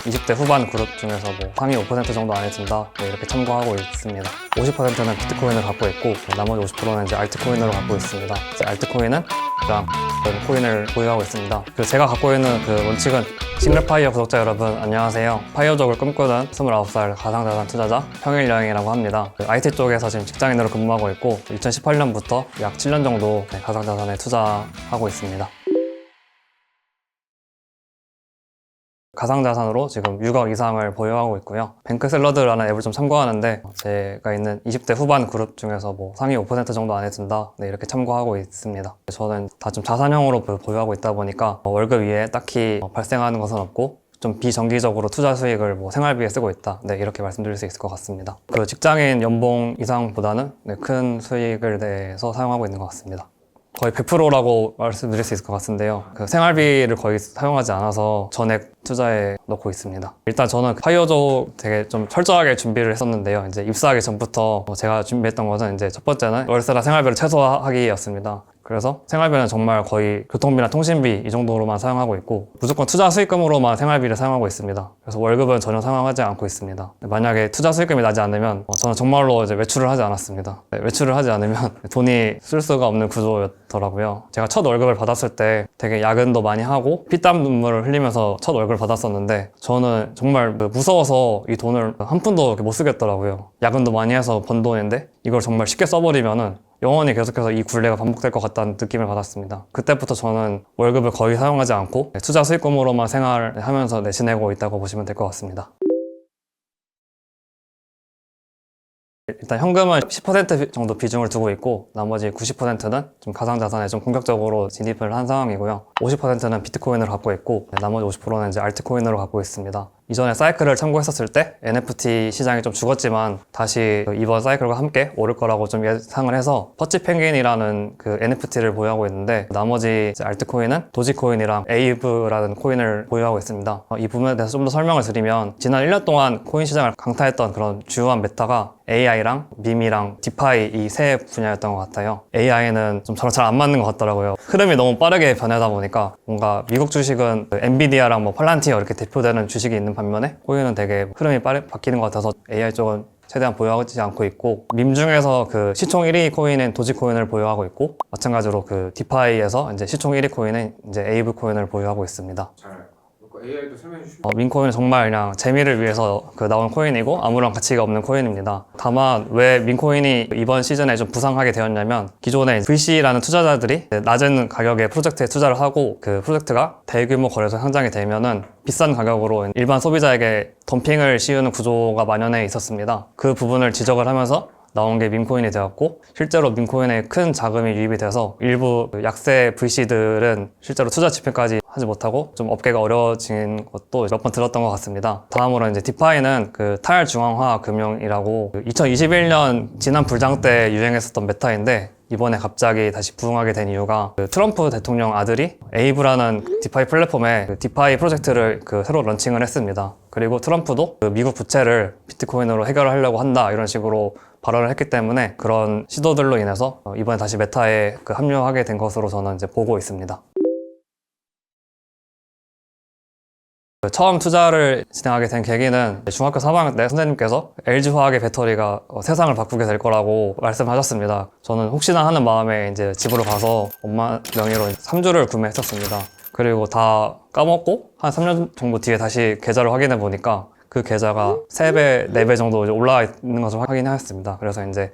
20대 후반 그룹 중에서 뭐 상위 5% 정도 안에 든다 이렇게 참고하고 있습니다. 50%는 비트코인을 갖고 있고 나머지 50%는 이제 알트코인으로 갖고 있습니다. 이제 알트코인은 그냥 코인을 보유하고 있습니다. 그리고 제가 갖고 있는 그 원칙은 싱글파이어 구독자 여러분 안녕하세요. 파이어족을 꿈꾸는 29살 가상자산 투자자 평일여행이라고 합니다. IT 쪽에서 지금 직장인으로 근무하고 있고 2018년부터 약 7년 정도 가상자산에 투자하고 있습니다. 가상자산으로 지금 6억 이상을 보유하고 있고요. 뱅크샐러드라는 앱을 좀 참고하는데 제가 있는 20대 후반 그룹 중에서 뭐 상위 5% 정도 안에 든다 이렇게 참고하고 있습니다. 저는 다 좀 자산형으로 보유하고 있다 보니까 월급 위에 딱히 발생하는 것은 없고 좀 비정기적으로 투자 수익을 뭐 생활비에 쓰고 있다 이렇게 말씀드릴 수 있을 것 같습니다. 그 직장인 연봉 이상보다는 큰 수익을 내서 사용하고 있는 것 같습니다. 거의 100%라고 말씀드릴 수 있을 것 같은데요. 그 생활비를 거의 사용하지 않아서 전액 투자에 넣고 있습니다. 일단 저는 파이어족 되게 좀 철저하게 준비를 했었는데요. 이제 입사하기 전부터 제가 준비했던 것은 이제 첫 번째는 월세나 생활비를 최소화하기였습니다. 그래서 생활비는 정말 거의 교통비나 통신비 이 정도로만 사용하고 있고 무조건 투자 수익금으로만 생활비를 사용하고 있습니다. 그래서 월급은 전혀 사용하지 않고 있습니다. 만약에 투자 수익금이 나지 않으면 저는 정말로 이제 외출을 하지 않았습니다. 외출을 하지 않으면 돈이 쓸 수가 없는 구조였더라고요. 제가 첫 월급을 받았을 때 되게 야근도 많이 하고 피땀 눈물을 흘리면서 첫 월급을 받았었는데 저는 정말 무서워서 이 돈을 한 푼도 못 쓰겠더라고요. 야근도 많이 해서 번 돈인데 이걸 정말 쉽게 써버리면은 영원히 계속해서 이 굴레가 반복될 것 같다는 느낌을 받았습니다. 그때부터 저는 월급을 거의 사용하지 않고 투자 수익금으로만 생활하면서 지내고 있다고 보시면 될 것 같습니다. 일단 현금은 10% 정도 비중을 두고 있고 나머지 90%는 좀 가상자산에 좀 본격적으로 진입을 한 상황이고요. 50%는 비트코인을 갖고 있고 나머지 50%는 이제 알트코인으로 갖고 있습니다. 이전에 사이클을 참고했었을 때 NFT 시장이 좀 죽었지만 다시 이번 사이클과 함께 오를 거라고 좀 예상을 해서 퍼치 펭귄이라는 그 NFT를 보유하고 있는데 나머지 알트코인은 도지코인이랑 에이브라는 코인을 보유하고 있습니다. 이 부분에 대해서 좀 더 설명을 드리면 지난 1년 동안 코인 시장을 강타했던 그런 주요한 메타가 AI랑 밈이랑 디파이 이 세 분야였던 것 같아요. AI는 좀 저랑 잘 안 맞는 것 같더라고요. 흐름이 너무 빠르게 변하다 보니까 뭔가 미국 주식은 엔비디아랑 뭐 팔란티어 이렇게 대표되는 주식이 있는 반면에 코인은 되게 흐름이 빠르게 바뀌는 것 같아서 AI 쪽은 최대한 보유하지 않고 있고 밈 중에서 그 시총 1위 코인인 도지코인을 보유하고 있고 마찬가지로 그 디파이에서 이제 시총 1위 코인인 이제 에이브 코인을 보유하고 있습니다. AI도 설명해 주시면 민코인은 정말 그냥 재미를 위해서 나온 코인이고 아무런 가치가 없는 코인입니다. 다만 왜 민코인이 이번 시즌에 좀 부상하게 되었냐면 기존에 VC라는 투자자들이 낮은 가격에 프로젝트에 투자를 하고 그 프로젝트가 대규모 거래소 상장이 되면은 비싼 가격으로 일반 소비자에게 덤핑을 씌우는 구조가 만연해 있었습니다. 그 부분을 지적을 하면서 나온 게 밈코인이 되었고 실제로 밈코인에 큰 자금이 유입이 돼서 일부 약세 VC들은 실제로 투자 집행까지 하지 못하고 좀 업계가 어려워진 것도 몇 번 들었던 것 같습니다. 다음으로 이제 디파이는 그 탈중앙화 금융이라고 2021년 지난 불장 때 유행했었던 메타인데 이번에 갑자기 다시 부흥하게 된 이유가 그 트럼프 대통령 아들이 에이브라는 디파이 플랫폼에 그 디파이 프로젝트를 새로 런칭을 했습니다. 그리고 트럼프도 그 미국 부채를 비트코인으로 해결하려고 한다 이런 식으로 발언을 했기 때문에 그런 시도들로 인해서 이번에 다시 메타에 합류하게 된 것으로 저는 이제 보고 있습니다. 처음 투자를 진행하게 된 계기는 중학교 3학년 때 선생님께서 LG화학의 배터리가 세상을 바꾸게 될 거라고 말씀하셨습니다. 저는 혹시나 하는 마음에 이제 집으로 가서 엄마 명의로 3주를 구매했었습니다. 그리고 다 까먹고 한 3년 정도 뒤에 다시 계좌를 확인해 보니까 그 계좌가 3배, 4배 정도 올라와 있는 것을 확인하였습니다. 그래서 이제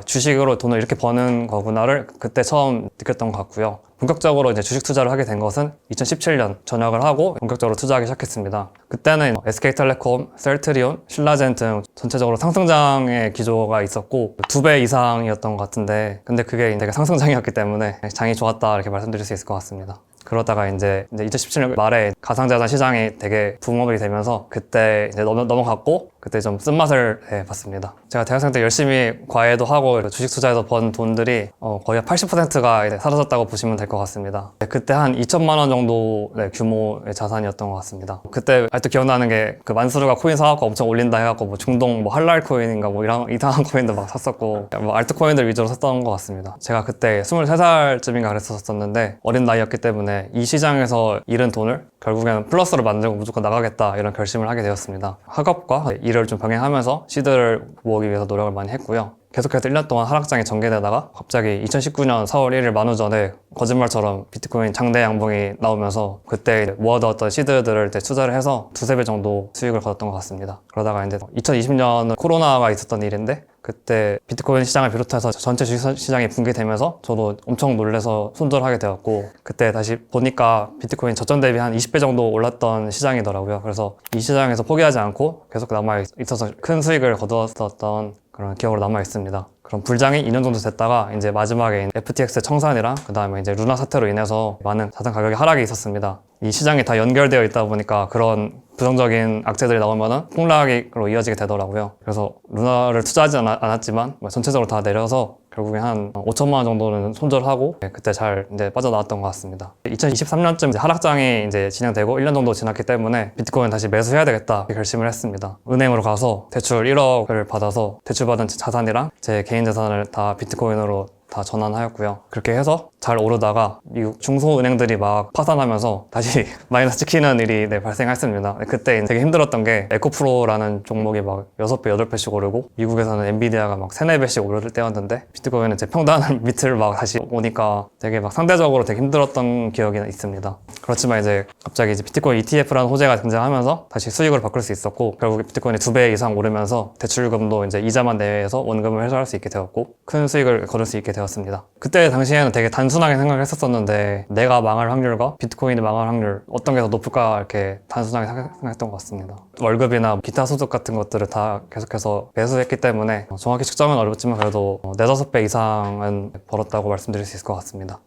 주식으로 돈을 이렇게 버는 거구나를 그때 처음 느꼈던 것 같고요. 본격적으로 이제 주식 투자를 하게 된 것은 2017년 전역을 하고 본격적으로 투자하기 시작했습니다. 그때는 SK텔레콤, 셀트리온, 신라젠 등 전체적으로 상승장의 기조가 있었고 2배 이상이었던 것 같은데 근데 그게 되게 상승장이었기 때문에 장이 좋았다 이렇게 말씀드릴 수 있을 것 같습니다. 그러다가 이제 2017년 말에 가상자산 시장이 되게 붐업이 되면서 그때 이제 넘어갔고 그때 좀 쓴맛을 봤습니다. 제가 대학생 때 열심히 과외도 하고 주식 투자에서 번 돈들이 거의 80%가 사라졌다고 보시면 될 것 같습니다. 그때 한 2천만 원 정도 규모의 자산이었던 것 같습니다. 그때 아직도 기억나는 게 그 만수르가 코인 사갖고 엄청 올린다 해갖고 뭐 중동 뭐 할랄 코인인가 뭐 이런 이상한 코인도 막 샀었고 뭐 알트 코인들 위주로 샀던 것 같습니다. 제가 그때 23살쯤인가 그랬었는데 어린 나이였기 때문에 이 시장에서 잃은 돈을 결국에는 플러스로 만들고 무조건 나가겠다 이런 결심을 하게 되었습니다. 학업과 일을 좀 병행하면서 시드를 모으기 위해서 노력을 많이 했고요. 계속해서 1년 동안 하락장이 전개되다가 갑자기 2019년 4월 1일 만우절에 거짓말처럼 비트코인 장대 양봉이 나오면서 그때 모아두었던 시드들을 투자를 해서 두세 배 정도 수익을 거뒀던 것 같습니다. 그러다가 이제 2020년은 코로나가 있었던 일인데 그때 비트코인 시장을 비롯해서 전체 주식 시장이 붕괴되면서 저도 엄청 놀라서 손절하게 되었고 그때 다시 보니까 비트코인 저점 대비 한 20배 정도 올랐던 시장이더라고요. 그래서 이 시장에서 포기하지 않고 계속 남아있어서 큰 수익을 거두었던 그런 기억으로 남아있습니다. 그럼 불장이 2년 정도 됐다가 이제 마지막에 FTX 청산이랑 그 다음에 이제 루나 사태로 인해서 많은 자산 가격이 하락이 있었습니다. 이 시장이 다 연결되어 있다 보니까 그런 부정적인 악재들이 나오면은 폭락으로 이어지게 되더라고요. 그래서 루나를 투자하지 않았지만 전체적으로 다 내려서 결국에 한 5천만 원 정도는 손절하고 그때 잘 이제 빠져나왔던 것 같습니다. 2023년쯤 이제 하락장이 이제 진행되고 1년 정도 지났기 때문에 비트코인 다시 매수해야 되겠다 결심을 했습니다. 은행으로 가서 대출 1억을 받아서 대출받은 자산이랑 제 개인 자산을 다 비트코인으로 다 전환하였고요. 그렇게 해서 잘 오르다가 미국 중소은행들이 막 파산하면서 다시 마이너스 찍히는 일이 발생했습니다. 그때 되게 힘들었던 게 에코프로라는 종목이 막 6배, 8배씩 오르고 미국에서는 엔비디아가 막 3, 4배씩 오를 때였는데 비트코인은 제 평단 밑을 막 다시 오니까 되게 막 상대적으로 되게 힘들었던 기억이 있습니다. 그렇지만 이제 갑자기 이제 비트코인 ETF라는 호재가 등장하면서 다시 수익을 바꿀 수 있었고 결국에 비트코인이 2배 이상 오르면서 대출금도 이제 이자만 내외해서 원금을 해소할 수 있게 되었고 큰 수익을 거둘 수 있게 되었습니다. 그때 당시에는 되게 단순하게 생각했었는데 내가 망할 확률과 비트코인이 망할 확률 어떤 게 더 높을까 이렇게 단순하게 생각했던 것 같습니다. 월급이나 기타 소득 같은 것들을 다 계속해서 매수했기 때문에 정확히 측정은 어렵지만 그래도 4, 5배 이상은 벌었다고 말씀드릴 수 있을 것 같습니다.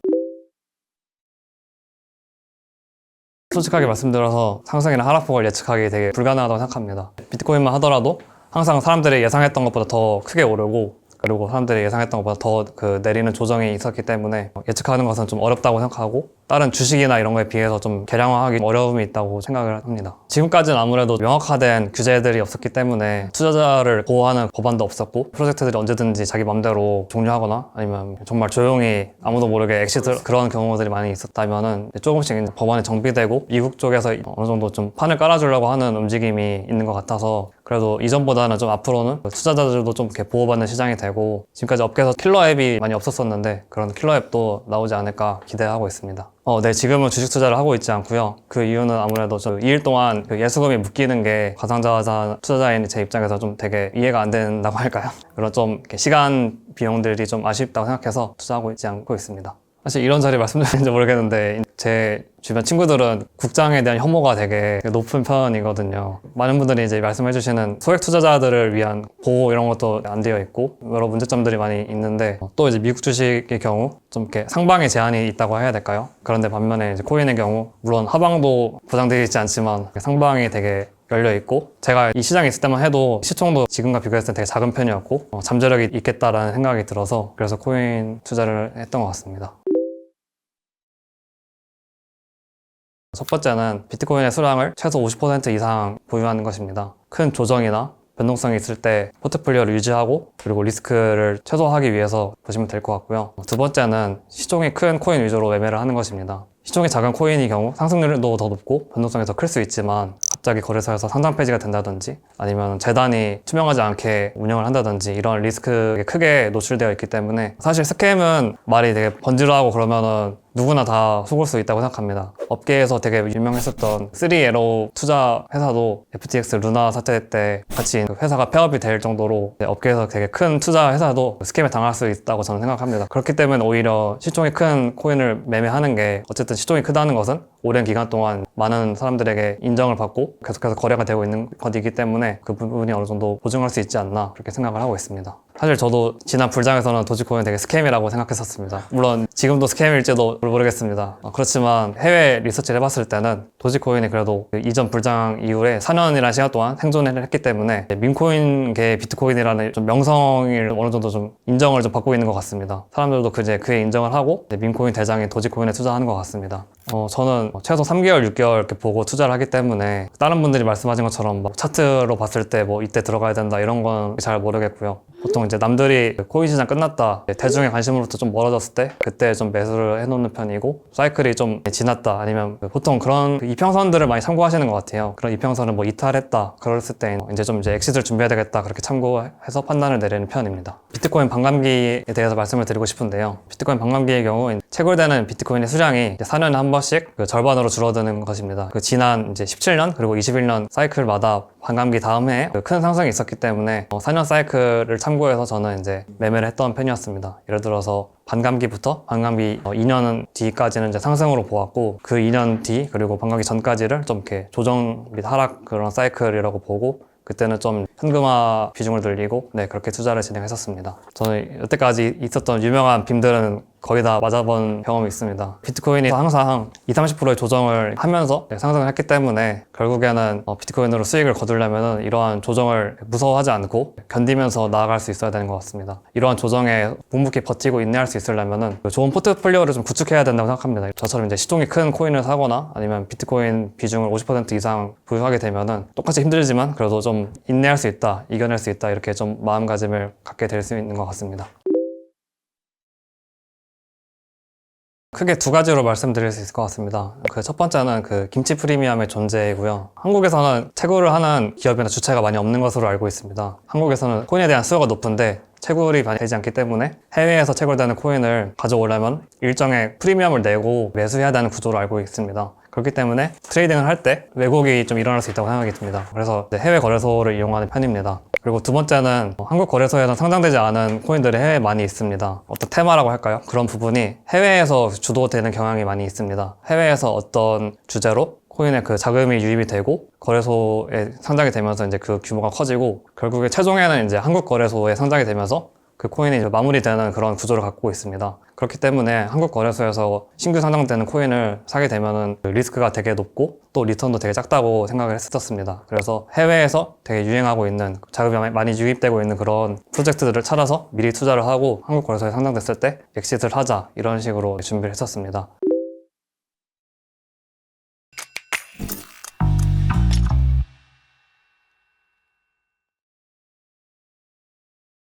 솔직하게 말씀드려서 상승이나 하락폭을 예측하기 되게 불가능하다고 생각합니다. 비트코인만 하더라도 항상 사람들이 예상했던 것보다 더 크게 오르고 그리고 사람들이 예상했던 것보다 더 내리는 조정이 있었기 때문에 예측하는 것은 좀 어렵다고 생각하고 다른 주식이나 이런 거에 비해서 좀 계량화하기 어려움이 있다고 생각을 합니다. 지금까지는 아무래도 명확화된 규제들이 없었기 때문에 투자자를 보호하는 법안도 없었고 프로젝트들이 언제든지 자기 맘대로 종료하거나 아니면 정말 조용히 아무도 모르게 엑시트 그런 경우들이 많이 있었다면은 조금씩 법안이 정비되고 미국 쪽에서 어느 정도 좀 판을 깔아주려고 하는 움직임이 있는 것 같아서 그래도 이전보다는 좀 앞으로는 투자자들도 좀 이렇게 보호받는 시장이 되고 지금까지 업계에서 킬러 앱이 많이 없었었는데 그런 킬러 앱도 나오지 않을까 기대하고 있습니다. 네, 지금은 주식 투자를 하고 있지 않고요. 그 이유는 아무래도 저 2일 동안 그 예수금이 묶이는 게 가상자산 투자자인 제 입장에서 좀 되게 이해가 안 된다고 할까요? 그런 좀 이렇게 시간 비용들이 좀 아쉽다고 생각해서 투자하고 있지 않고 있습니다. 사실 이런 자리 말씀드리는지 모르겠는데 제 주변 친구들은 국장에 대한 혐오가 되게 높은 편이거든요. 많은 분들이 이제 말씀해 주시는 소액 투자자들을 위한 보호 이런 것도 안 되어 있고 여러 문제점들이 많이 있는데 또 이제 미국 주식의 경우 좀 이렇게 상방의 제한이 있다고 해야 될까요? 그런데 반면에 이제 코인의 경우 물론 하방도 보장되어 있지 않지만 상방이 되게 열려 있고 제가 이 시장에 있을 때만 해도 시총도 지금과 비교했을 때 되게 작은 편이었고 잠재력이 있겠다라는 생각이 들어서 그래서 코인 투자를 했던 것 같습니다. 첫 번째는 비트코인의 수량을 최소 50% 이상 보유하는 것입니다. 큰 조정이나 변동성이 있을 때 포트폴리오를 유지하고 그리고 리스크를 최소화하기 위해서 보시면 될 것 같고요. 두 번째는 시총이 큰 코인 위주로 매매를 하는 것입니다. 시총이 작은 코인의 경우 상승률도 더 높고 변동성이 더 클 수 있지만 갑자기 거래소에서 상장 폐지가 된다든지 아니면 재단이 투명하지 않게 운영을 한다든지 이런 리스크에 크게 노출되어 있기 때문에 사실 스캠은 말이 되게 번지르하고 그러면은 누구나 다 속을 수 있다고 생각합니다. 업계에서 되게 유명했었던 3Arrow 투자 회사도 FTX 루나 사태 때 같이 회사가 폐업이 될 정도로 업계에서 되게 큰 투자 회사도 스캠에 당할 수 있다고 저는 생각합니다. 그렇기 때문에 오히려 시총이 큰 코인을 매매하는 게 어쨌든 시총이 크다는 것은 오랜 기간 동안 많은 사람들에게 인정을 받고 계속해서 거래가 되고 있는 것이기 때문에 그 부분이 어느 정도 보증할 수 있지 않나 그렇게 생각을 하고 있습니다. 사실 저도 지난 불장에서는 도지코인 되게 스캠이라고 생각했었습니다. 물론 지금도 스캠일지도 모르겠습니다. 그렇지만 해외 리서치를 해봤을 때는 도지코인이 그래도 그 이전 불장 이후에 4년이라는 시간 동안 생존을 했기 때문에 민코인계 비트코인이라는 좀 명성을 어느 정도 좀 인정을 좀 받고 있는 것 같습니다. 사람들도 그에 인정을 하고 민코인 대장인 도지코인에 투자하는 것 같습니다. 저는 최소 3개월, 6개월 이렇게 보고 투자를 하기 때문에 다른 분들이 말씀하신 것처럼 막 차트로 봤을 때 뭐 이때 들어가야 된다 이런 건 잘 모르겠고요. 보통 이제 남들이 코인 시장 끝났다, 대중의 관심으로부터 좀 멀어졌을 때 그때 좀 매수를 해놓는 편이고, 사이클이 좀 지났다 아니면 보통 그런 이평선들을 많이 참고하시는 것 같아요. 그런 이평선을 뭐 이탈했다 그랬을 때 이제 엑시트를 준비해야 되겠다 그렇게 참고해서 판단을 내리는 편입니다. 비트코인 반감기에 대해서 말씀을 드리고 싶은데요. 비트코인 반감기의 경우 채굴되는 비트코인의 수량이 4년에 한 번씩 그 절반으로 줄어드는 것입니다. 그 지난 이제 17년 그리고 21년 사이클마다 반감기 다음 해에 큰 상승이 있었기 때문에 4년 사이클을 참고해서 저는 이제 매매를 했던 편이었습니다. 예를 들어서 반감기부터 반감기 2년 뒤까지는 이제 상승으로 보았고, 그 2년 뒤 그리고 반감기 전까지를 좀 이렇게 조정 및 하락 그런 사이클이라고 보고, 그때는 좀 현금화 비중을 늘리고 그렇게 투자를 진행했었습니다. 저는 여태까지 있었던 유명한 빔들은 거의 다 맞아본 경험이 있습니다. 비트코인이 항상 20-30%의 조정을 하면서 상승을 했기 때문에 결국에는 비트코인으로 수익을 거두려면 이러한 조정을 무서워하지 않고 견디면서 나아갈 수 있어야 되는 것 같습니다. 이러한 조정에 묵묵히 버티고 인내할 수 있으려면 좋은 포트폴리오를 좀 구축해야 된다고 생각합니다. 저처럼 이제 시총이 큰 코인을 사거나 아니면 비트코인 비중을 50% 이상 보유하게 되면은 똑같이 힘들지만 그래도 좀 인내할 수 있다, 이겨낼 수 있다, 이렇게 좀 마음가짐을 갖게 될 수 있는 것 같습니다. 크게 두 가지로 말씀드릴 수 있을 것 같습니다. 그 첫 번째는 그 김치 프리미엄의 존재이고요. 한국에서는 채굴을 하는 기업이나 주체가 많이 없는 것으로 알고 있습니다. 한국에서는 코인에 대한 수요가 높은데 채굴이 많이 되지 않기 때문에 해외에서 채굴되는 코인을 가져오려면 일정의 프리미엄을 내고 매수해야 되는 구조로 알고 있습니다. 그렇기 때문에 트레이딩을 할 때 왜곡이 좀 일어날 수 있다고 생각이 듭니다. 그래서 해외 거래소를 이용하는 편입니다. 그리고 두 번째는 한국 거래소에는 상장되지 않은 코인들이 해외에 많이 있습니다. 어떤 테마라고 할까요? 그런 부분이 해외에서 주도되는 경향이 많이 있습니다. 해외에서 어떤 주제로 코인에 그 자금이 유입이 되고 거래소에 상장이 되면서 이제 그 규모가 커지고, 결국에 최종에는 이제 한국 거래소에 상장이 되면서 그 코인이 이제 마무리되는 그런 구조를 갖고 있습니다. 그렇기 때문에 한국 거래소에서 신규 상장되는 코인을 사게 되면은 리스크가 되게 높고 또 리턴도 되게 작다고 생각을 했었습니다. 그래서 해외에서 되게 유행하고 있는, 자금이 많이 유입되고 있는 그런 프로젝트들을 찾아서 미리 투자를 하고 한국 거래소에 상장됐을 때 엑시트를 하자, 이런 식으로 준비를 했었습니다.